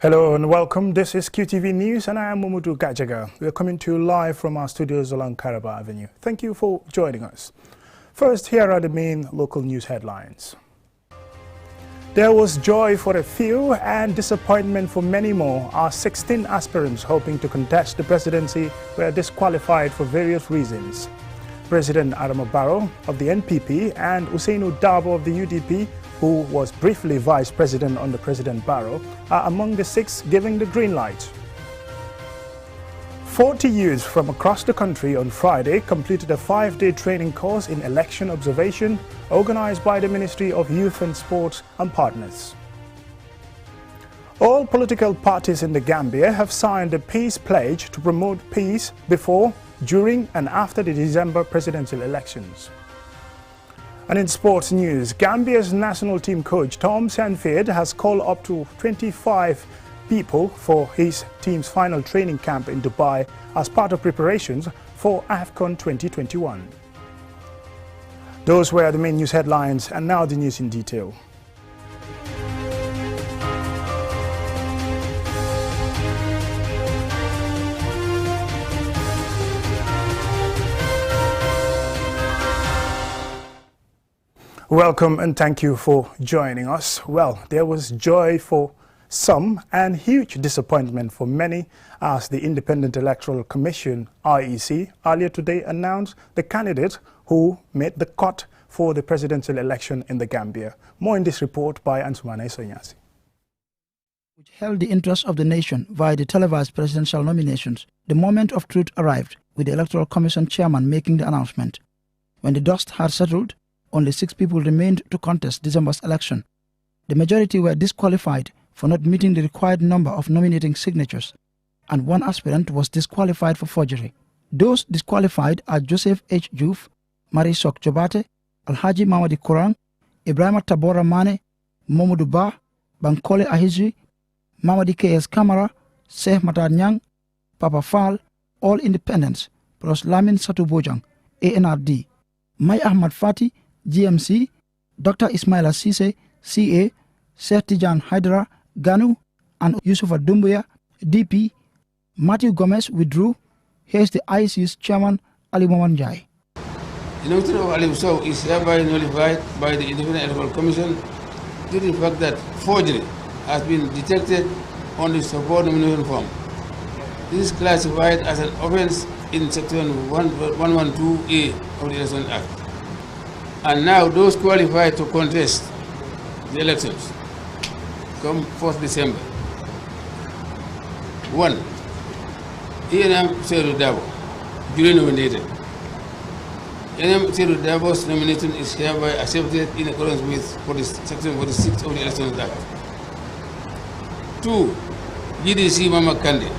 Hello and welcome. This is QTV News and I am Mumudu Gajaga. We are coming to you live from our studios along Karaba Avenue. Thank you for joining us. First, here are the main local news headlines. There was joy for a few and disappointment for many more. Our 16 aspirants hoping to contest the presidency were disqualified for various reasons. President Adama Barrow of the NPP and Usainu Dabo of the UDP, who was briefly vice president under President Barrow, are among the 6 giving the green light. 40 youths from across the country on Friday completed a 5-day training course in election observation organized by the Ministry of Youth and Sports and partners. All political parties in the Gambia have signed a peace pledge to promote peace before, during and after the December presidential elections. And in sports news, Gambia's national team coach Tom Sanford has called up to 25 people for his team's final training camp in Dubai as part of preparations for AFCON 2021. Those were the main news headlines, and now the news in detail. Welcome and thank you for joining us. Well, there was joy for some and huge disappointment for many as the Independent Electoral Commission, IEC, earlier today announced the candidate who made the cut for the presidential election in the Gambia. More in this report by Ansumane Sonyasi. Which held the interest of the nation via the televised presidential nominations, the moment of truth arrived with the Electoral Commission chairman making the announcement. When the dust had settled, only 6 people remained to contest December's election. The majority were disqualified for not meeting the required number of nominating signatures, and 1 aspirant was disqualified for forgery. Those disqualified are Joseph H. Juf, Marisok Jobate, Alhaji Mamadi Kurang, Ibrahima Tabora Mane, Momodu Ba, Bankole Ahiji, Mamadi K.S. Kamara, Sheikh Matar Nyang, Papa Fall, all independents, plus Lamin Satu Bojang, ANRD, Mai Ahmad Fati, GMC, Dr. Ismaila Sise, CA, Sheikh Tijan Hydra, GANU, and Yusufa Dumbuya, DP. Matthew Gomez withdrew. Here's the IEC's chairman, Ali Mamanjai. The nomination of Ali Sow is hereby nullified by the Independent Electoral Commission due to the fact that forgery has been detected on the support nomination form. This is classified as an offense in Section 112A of the Election Act. And now those qualified to contest the elections come 4th December. 1. ENM Seydou Dabo, duly nominated. ENM Seydou Dabo's nomination is hereby accepted in accordance with Section 46 of the Election Act. 2. GDC Mama Kande.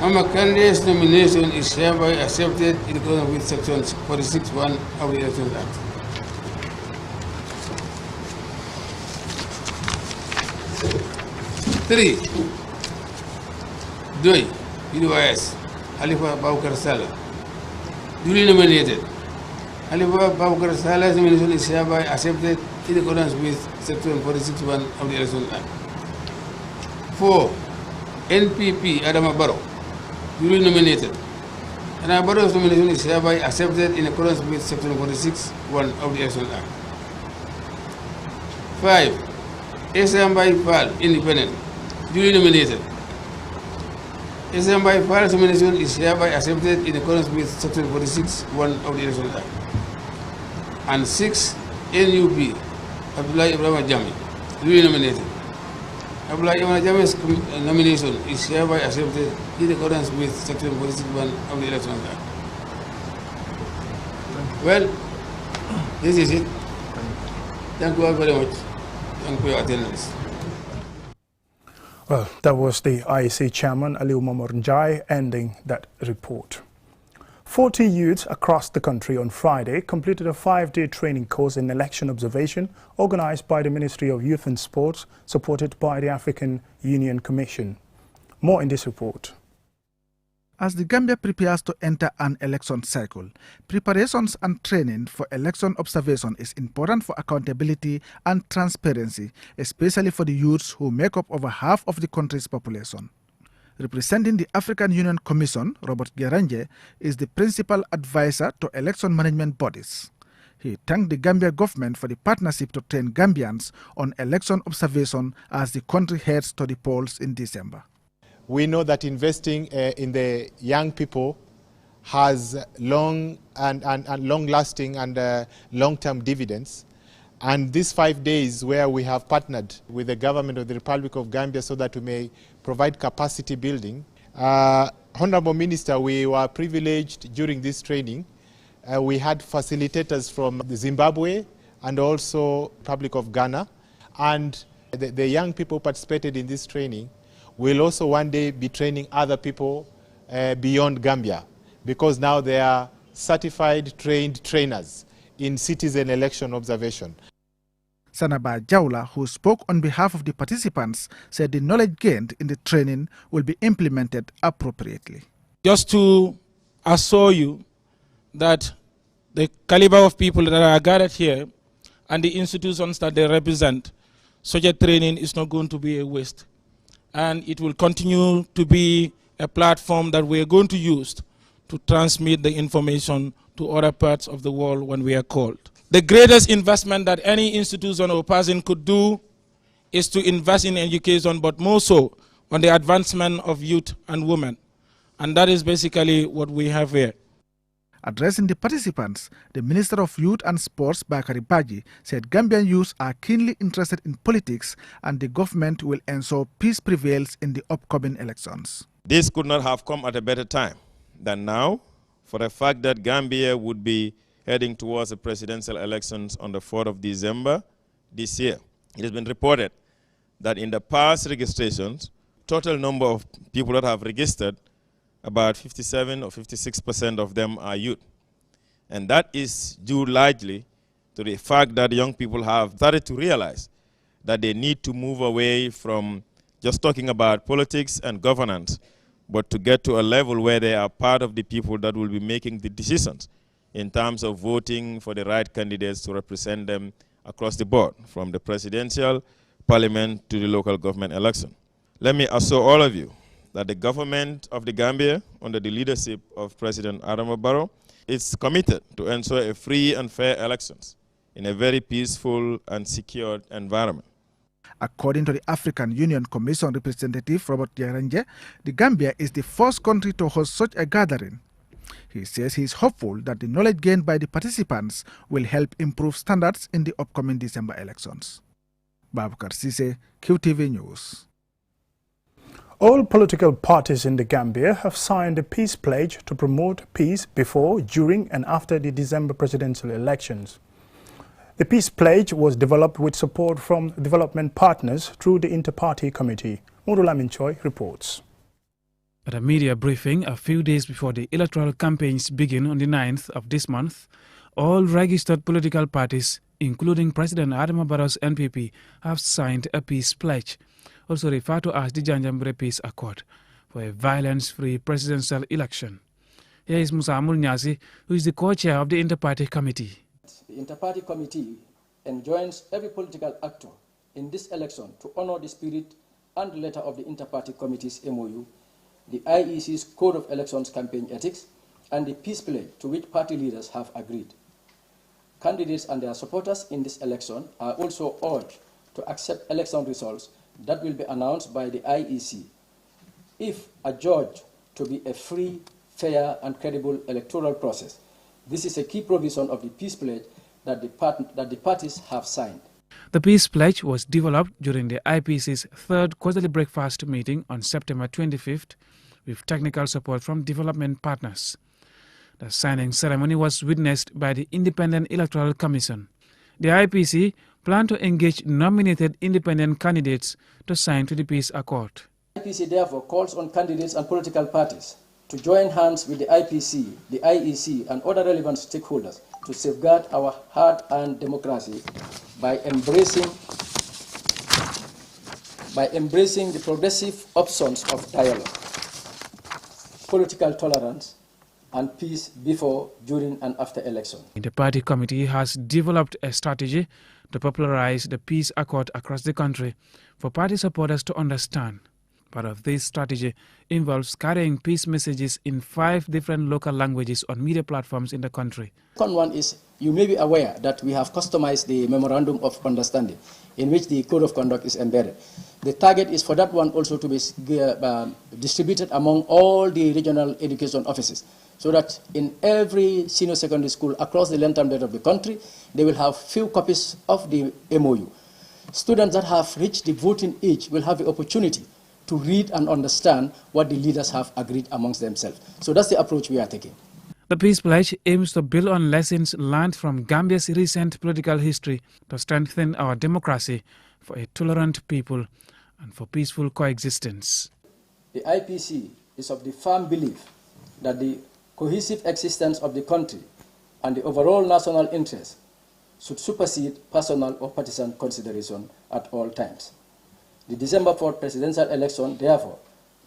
Mama Kande's nomination is hereby accepted in accordance with Section 46(1) of the Election Act. 3. Doi, UDYS, Halifa Babukar Saleh, duly nominated. Halifa Babukar Saleh's nomination is hereby accepted in accordance with Section 46(1) of the Election Act. 4. NPP Adama Barrow, duly nominated. Adama Barrow's nomination is hereby accepted in accordance with Section 46(1) of the Election Act. 5. Esambai Fall, independent, duly nominated. Esambai Fall's nomination is hereby accepted in accordance with Section 46(1) of the Election Act. And 6. NUP Abdullah Ibrahim Jami, duly nominated. Abdullah Ibrahim Jami's nomination is hereby accepted in accordance with Section 46(1) of the Election Act. Well, this is it. Thank you all very much. Thank you for your attendance. Well, that was the IEC chairman, Aliu Mamanjai, ending that report. 40 youths across the country on Friday completed a 5-day training course in election observation organized by the Ministry of Youth and Sports, supported by the African Union Commission. More in this report. As the Gambia prepares to enter an election cycle, preparations and training for election observation is important for accountability and transparency, especially for the youths who make up over half of the country's population. Representing the African Union Commission, Robert Geranje is the principal advisor to election management bodies. He thanked the Gambia government for the partnership to train Gambians on election observation as the country heads to the polls in December. We know that investing in the young people has long-lasting and long-term dividends. And these 5 days where we have partnered with the government of the Republic of Gambia so that we may provide capacity building. Honorable Minister, we were privileged during this training. We had facilitators from Zimbabwe and also Republic of Ghana. And the young people participated in this training will also one day be training other people beyond Gambia, because now they are certified trained trainers in citizen election observation. Sanaba Jaula, who spoke on behalf of the participants, said the knowledge gained in the training will be implemented appropriately. Just to assure you that the caliber of people that are gathered here and the institutions that they represent, such a training is not going to be a waste. And it will continue to be a platform that we are going to use to transmit the information to other parts of the world when we are called. The greatest investment that any institution or person could do is to invest in education, but more so on the advancement of youth and women. And that is basically what we have here. Addressing the participants, the Minister of Youth and Sports, Bakari Baji, said Gambian youths are keenly interested in politics and the government will ensure peace prevails in the upcoming elections. This could not have come at a better time than now, for the fact that Gambia would be heading towards the presidential elections on the 4th of December this year. It has been reported that in the past registrations, total number of people that have registered, about 57 or 56% of them are youth. And that is due largely to the fact that young people have started to realize that they need to move away from just talking about politics and governance, but to get to a level where they are part of the people that will be making the decisions in terms of voting for the right candidates to represent them across the board, from the presidential, parliament to the local government election. Let me assure all of you that the government of the Gambia, under the leadership of President Adama Barrow, is committed to ensure a free and fair elections in a very peaceful and secured environment. According to the African Union Commission representative Robert Geranje, the Gambia is the first country to host such a gathering. He says he is hopeful that the knowledge gained by the participants will help improve standards in the upcoming December elections. Babakar Sise, QTV News. All political parties in the Gambia have signed a peace pledge to promote peace before, during and after the December presidential elections. The peace pledge was developed with support from development partners through the Inter-Party Committee. Modulamin Choi reports. At a media briefing a few days before the electoral campaigns begin on the 9th of this month, all registered political parties, including President Adama Barrow's NPP, have signed a peace pledge, also referred to as the Janjanbureh Peace Accord, for a violence-free presidential election. Here is Musa Mulnyasi, who is the co-chair of the Inter-Party Committee. The Inter-Party Committee enjoins every political actor in this election to honor the spirit and the letter of the Inter-Party Committee's MOU, the IEC's Code of Elections Campaign Ethics, and the peace pledge to which party leaders have agreed. Candidates and their supporters in this election are also urged to accept election results that will be announced by the IEC if adjudged to be a free, fair and credible electoral process. This is a key provision of the peace pledge that the parties have signed. The peace pledge was developed during the IPC's third quarterly breakfast meeting on September 25th with technical support from development partners. The signing ceremony was witnessed by the Independent Electoral Commission. The IPC planned to engage nominated independent candidates to sign to the peace accord. The IPC therefore calls on candidates and political parties to join hands with the IPC, the IEC and other relevant stakeholders to safeguard our hard-earned democracy by embracing the progressive options of dialogue. political tolerance, and peace before, during, and after election. The party committee has developed a strategy to popularize the peace accord across the country for party supporters to understand. Part of this strategy involves carrying peace messages in 5 different local languages on media platforms in the country. Second one is, you may be aware that we have customized the Memorandum of Understanding in which the Code of Conduct is embedded. The target is for that one also to be distributed among all the regional education offices, so that in every senior secondary school across the length and breadth of the country, they will have few copies of the MOU. Students that have reached the voting age will have the opportunity to read and understand what the leaders have agreed amongst themselves. So that's the approach we are taking. The Peace Pledge aims to build on lessons learned from Gambia's recent political history to strengthen our democracy for a tolerant people and for peaceful coexistence. The IPC is of the firm belief that the cohesive existence of the country and the overall national interest should supersede personal or partisan consideration at all times. The December 4th presidential election, therefore,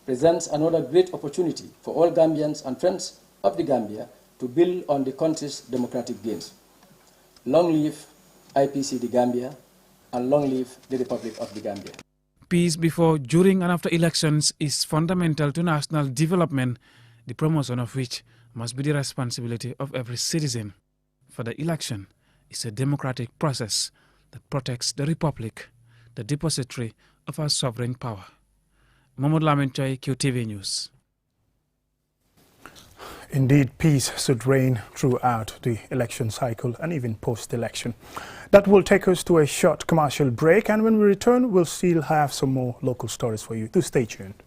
presents another great opportunity for all Gambians and friends of the Gambia to build on the country's democratic gains. Long live IPC the Gambia, and long live the Republic of the Gambia. Peace before, during and after elections is fundamental to national development, the promotion of which must be the responsibility of every citizen. For the election is a democratic process that protects the Republic, the depository of our sovereign power. Mohamed Lamin Choi, QTV News. Indeed, peace should reign throughout the election cycle and even post-election. That will take us to a short commercial break, and when we return, we'll still have some more local stories for you. Do stay tuned.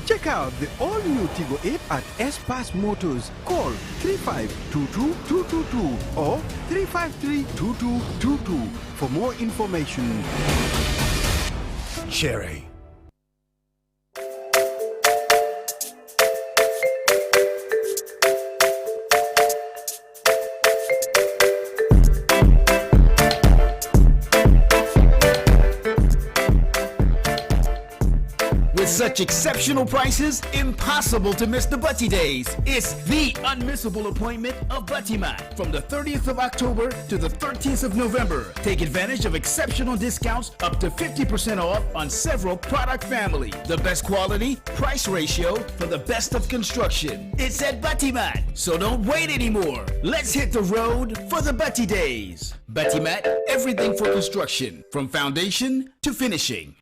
Check out the all-new Tigo 8 at S-Pass Motors. Call 3522-222 or 353-2222 for more information. Cherry. Such exceptional prices, impossible to miss the Butty Days. It's the unmissable appointment of Buttimat from the 30th of October to the 13th of November. Take advantage of exceptional discounts up to 50% off on several product families. The best quality, price ratio for the best of construction. It's at Buttimat, so don't wait anymore. Let's hit the road for the Butty Days. Buttimat, everything for construction, from foundation to finishing.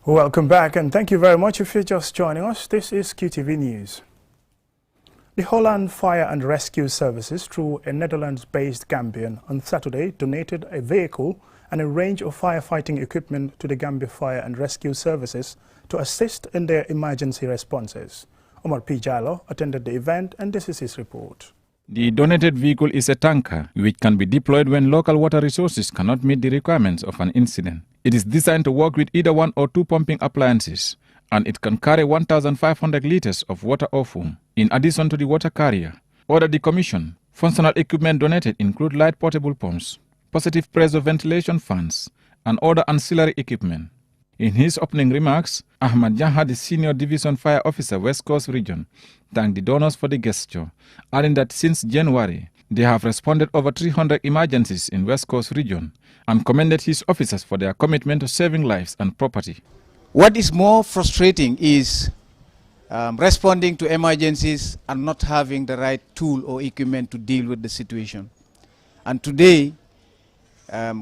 Welcome back, and thank you very much if you're just joining us. This is QTV News. The Holland Fire and Rescue Services, through a Netherlands-based Gambian, on Saturday donated a vehicle and a range of firefighting equipment to the Gambia Fire and Rescue Services to assist in their emergency responses. Omar P. Jallo attended the event, and this is his report. The donated vehicle is a tanker which can be deployed when local water resources cannot meet the requirements of an incident. It is designed to work with either 1 or 2 pumping appliances, and it can carry 1,500 liters of water or foam. In addition to the water carrier, under the commission, functional equipment donated include light portable pumps, positive pressure ventilation fans, and other ancillary equipment. In his opening remarks, Ahmad Jaha, the Senior Division Fire Officer, West Coast Region, thanked the donors for the gesture, adding that since January, they have responded over 300 emergencies in West Coast Region and commended his officers for their commitment to saving lives and property. What is more frustrating is responding to emergencies and not having the right tool or equipment to deal with the situation. And today,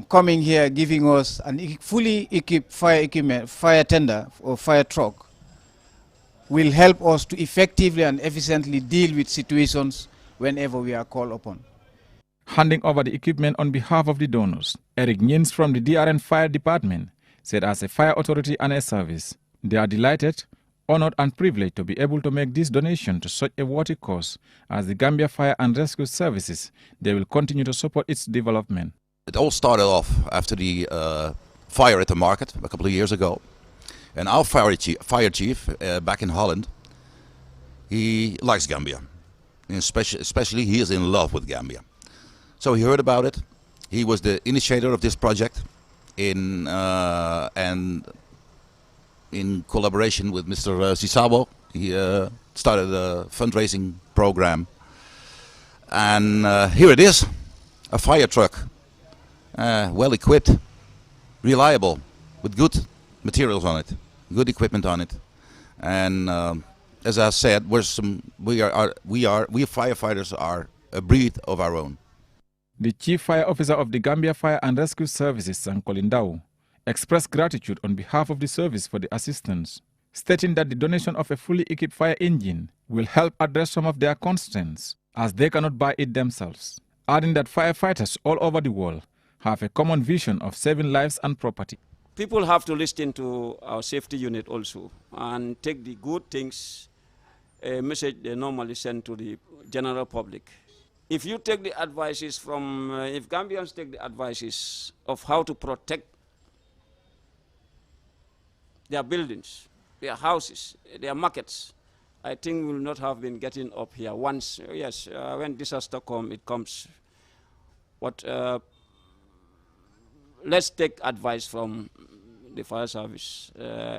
coming here, giving us a fully equipped fire tender or fire truck will help us to effectively and efficiently deal with situations whenever we are called upon. Handing over the equipment on behalf of the donors, Eric Nyins from the DRN Fire Department said as a fire authority and a service, they are delighted, honored and privileged to be able to make this donation to such a worthy cause. As the Gambia Fire and Rescue Services, they will continue to support its development. It all started off after the fire at the market a couple of years ago. And our fire chief back in Holland, he likes Gambia. And especially he is in love with Gambia. So he heard about it. He was the initiator of this project and in collaboration with Mr. Sisabo, he started a fundraising program. And here it is, a fire truck. Well equipped, reliable, with good materials on it, good equipment on it, and as I said, we firefighters are a breed of our own. The Chief Fire Officer of the Gambia Fire and Rescue Services, Sankolin Dao, expressed gratitude on behalf of the service for the assistance, stating that the donation of a fully equipped fire engine will help address some of their constraints, as they cannot buy it themselves, adding that firefighters all over the world have a common vision of saving lives and property. People have to listen to our safety unit also and take the good things, a message they normally send to the general public. If you take the advices from, if Gambians take the advices of how to protect their buildings, their houses, their markets, I think we will not have been getting up here once. Yes, when disaster comes, it comes. But let's take advice from the fire service,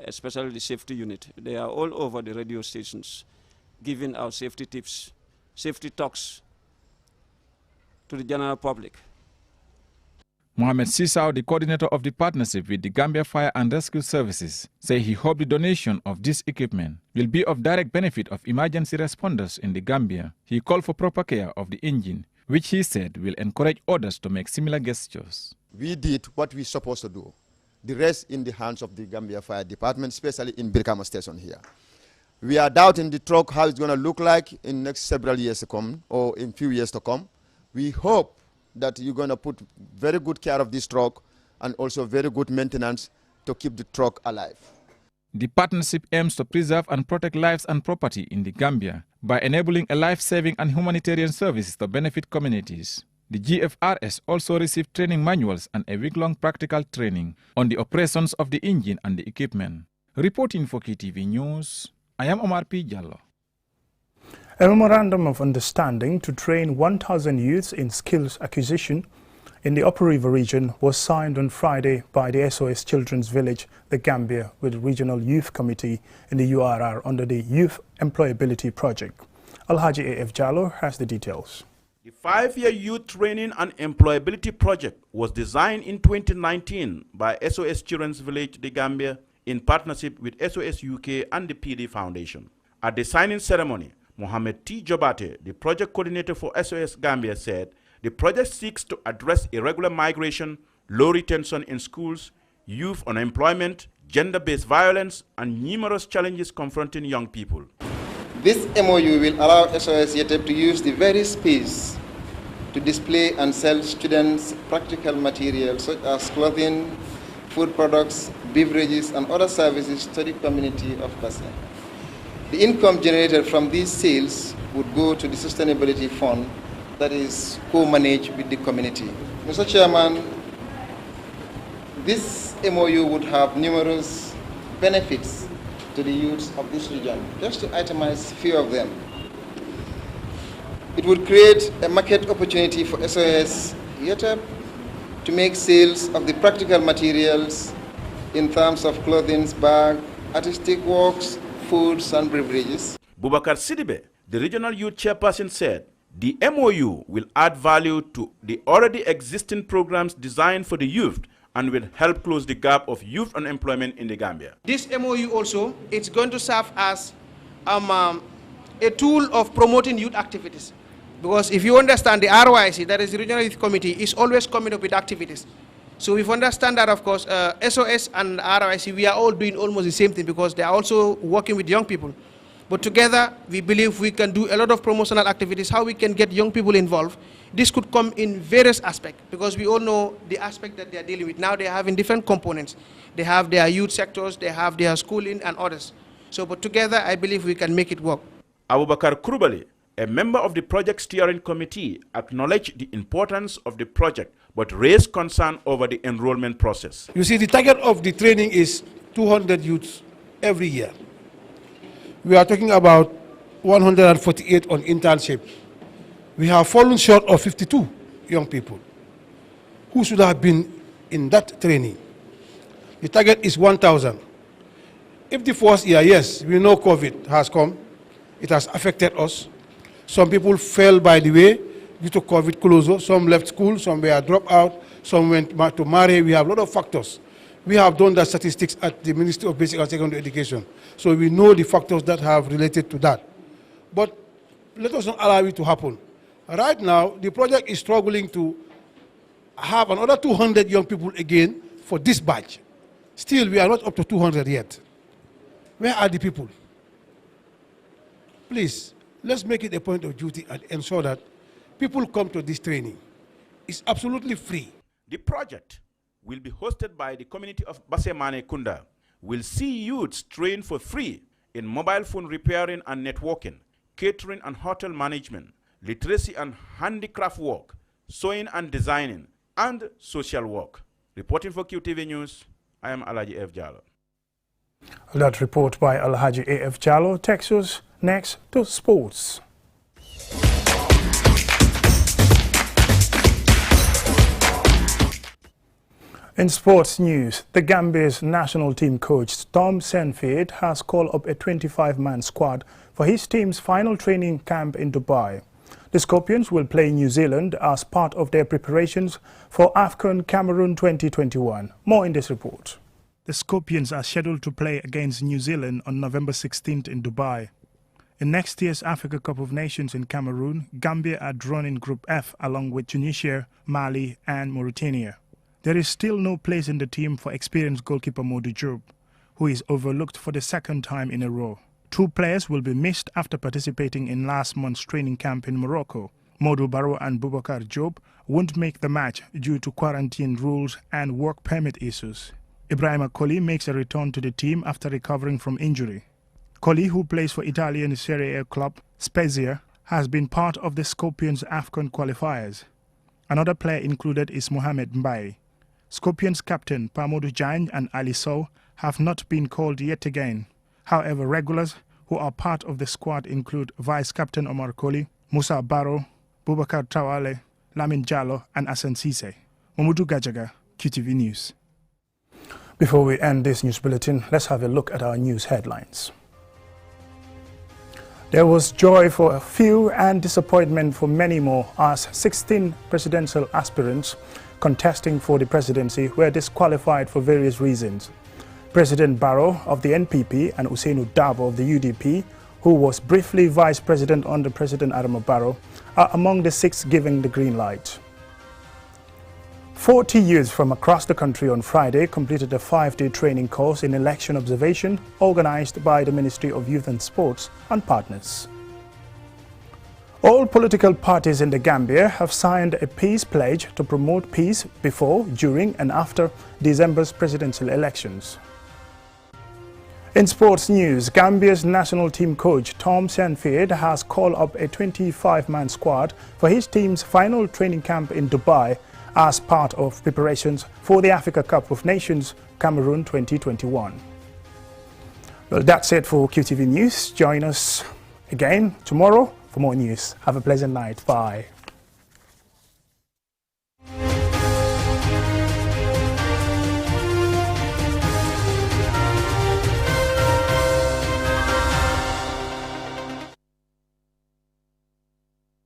especially the safety unit. They are all over the radio stations, giving our safety tips, safety talks to the general public. Mohamed Sisao, the coordinator of the partnership with the Gambia Fire and Rescue Services, said he hoped the donation of this equipment will be of direct benefit of emergency responders in the Gambia. He called for proper care of the engine, which he said will encourage others to make similar gestures. We did what we're supposed to do. The rest in the hands of the Gambia Fire Department, especially in Birkama Station here. We are doubting the truck, how it's going to look like in next several years to come, or in few years to come. We hope that you're going to put very good care of this truck and also very good maintenance to keep the truck alive. The partnership aims to preserve and protect lives and property in the Gambia by enabling a life-saving and humanitarian services to benefit communities. The GFRS also received training manuals and a week-long practical training on the operations of the engine and the equipment. Reporting for KTV News, I am Omar P. Jallo. A memorandum of understanding to train 1,000 youths in skills acquisition in the Upper River region was signed on Friday by the SOS Children's Village, The Gambia, with the Regional Youth Committee in the URR under the Youth Employability Project. Alhaji A.F. Jallo has the details. The 5-year Youth Training and Employability Project was designed in 2019 by SOS Children's Village, The Gambia, in partnership with SOS UK and the PD Foundation. At the signing ceremony, Mohamed T. Jobate, the project coordinator for SOS Gambia, said the project seeks to address irregular migration, low retention in schools, youth unemployment, gender-based violence, and numerous challenges confronting young people. This MOU will allow SOS YETEP to use the very space to display and sell students practical materials such as clothing, food products, beverages, and other services to the community of Basse. The income generated from these sales would go to the Sustainability Fund that is co-managed with the community. Mr. Chairman, this MOU would have numerous benefits to the youths of this region. Just to itemize a few of them. It would create a market opportunity for SOS YETEP to make sales of the practical materials in terms of clothing, bag, artistic works, foods, and beverages. Boubacar Sidibe, the regional youth chairperson, said the MOU will add value to the already existing programs designed for the youth and will help close the gap of youth unemployment in the Gambia. This MOU also, it's going to serve as a tool of promoting youth activities. Because if you understand the RYC, that is the Regional Youth Committee, is always coming up with activities. So if you understand that, of course, SOS and RYC, we are all doing almost the same thing because they are also working with young people. But together, we believe we can do a lot of promotional activities, how we can get young people involved. This could come in various aspects because we all know the aspect that they are dealing with. Now they are having different components. They have their youth sectors, they have their schooling and others. So, but together, I believe we can make it work. Abubakar Kurubali, a member of the project steering committee, acknowledged the importance of the project but raised concern over the enrollment process. You see, the target of the training is 200 youths every year. We are talking about 148 on internship. We have fallen short of 52 young people who should have been in that training. The target is 1,000. If the first year, yes, we know COVID has come, it has affected us. Some people fell by the way due to COVID closure. Some left school, some were dropped out, some went to marry. We have a lot of factors. We have done the statistics at the Ministry of Basic and Secondary Education. So we know the factors that have related to that. But let us not allow it to happen. Right now, the project is struggling to have another 200 young people again for this batch. Still, we are not up to 200 yet. Where are the people? Please, let's make it a point of duty and ensure that people come to this training. It's absolutely free. The project will be hosted by the community of Basse Mane Kunda, will see youths trained for free in mobile phone repairing and networking, catering and hotel management, literacy and handicraft work, sewing and designing, and social work. Reporting for QTV News, I am Alhaji F. Jallo. That report by Alhaji A.F. Jallo takes us next to sports. In sports news, the Gambia's national team coach Tom Saintfiet has called up a 25-man squad for his team's final training camp in Dubai. The Scorpions will play New Zealand as part of their preparations for AFCON Cameroon 2021. More in this report. The Scorpions are scheduled to play against New Zealand on November 16th in Dubai. In next year's Africa Cup of Nations in Cameroon, Gambia are drawn in Group F along with Tunisia, Mali and Mauritania. There is still no place in the team for experienced goalkeeper Modou Diop, who is overlooked for the second time in a row. Two players will be missed after participating in last month's training camp in Morocco. Modou Barrow and Boubacar Diop won't make the match due to quarantine rules and work permit issues. Ibrahima Colley makes a return to the team after recovering from injury. Colley, who plays for Italian Serie A club Spezia, has been part of the Scorpions AFCON qualifiers. Another player included is Mohamed Mbaye. Scorpions captain Pamoudou Diagne and Ali Sow have not been called yet again. However, regulars who are part of the squad include Vice-Captain Omar Colley, Musa Barrow, Boubacar Traoré, Lamin Jallo and Assane Cissé. Mamadou Gajaga, QTV News. Before we end this news bulletin, let's have a look at our news headlines. There was joy for a few and disappointment for many more as 16 presidential aspirants contesting for the presidency were disqualified for various reasons. President Barrow of the NPP and Ousainou Darboe of the UDP, who was briefly vice president under President Adama Barrow, are among the 6 giving the green light. 40 youths from across the country on Friday completed a 5-day training course in election observation organized by the Ministry of Youth and Sports and partners. All political parties in the Gambia have signed a peace pledge to promote peace before, during and after December's presidential elections. In sports news, Gambia's national team coach Tom Sanford has called up a 25-man squad for his team's final training camp in Dubai as part of preparations for the Africa Cup of Nations Cameroon 2021. Well, that's it for QTV News. Join us again tomorrow for more news. Have a pleasant night. Bye.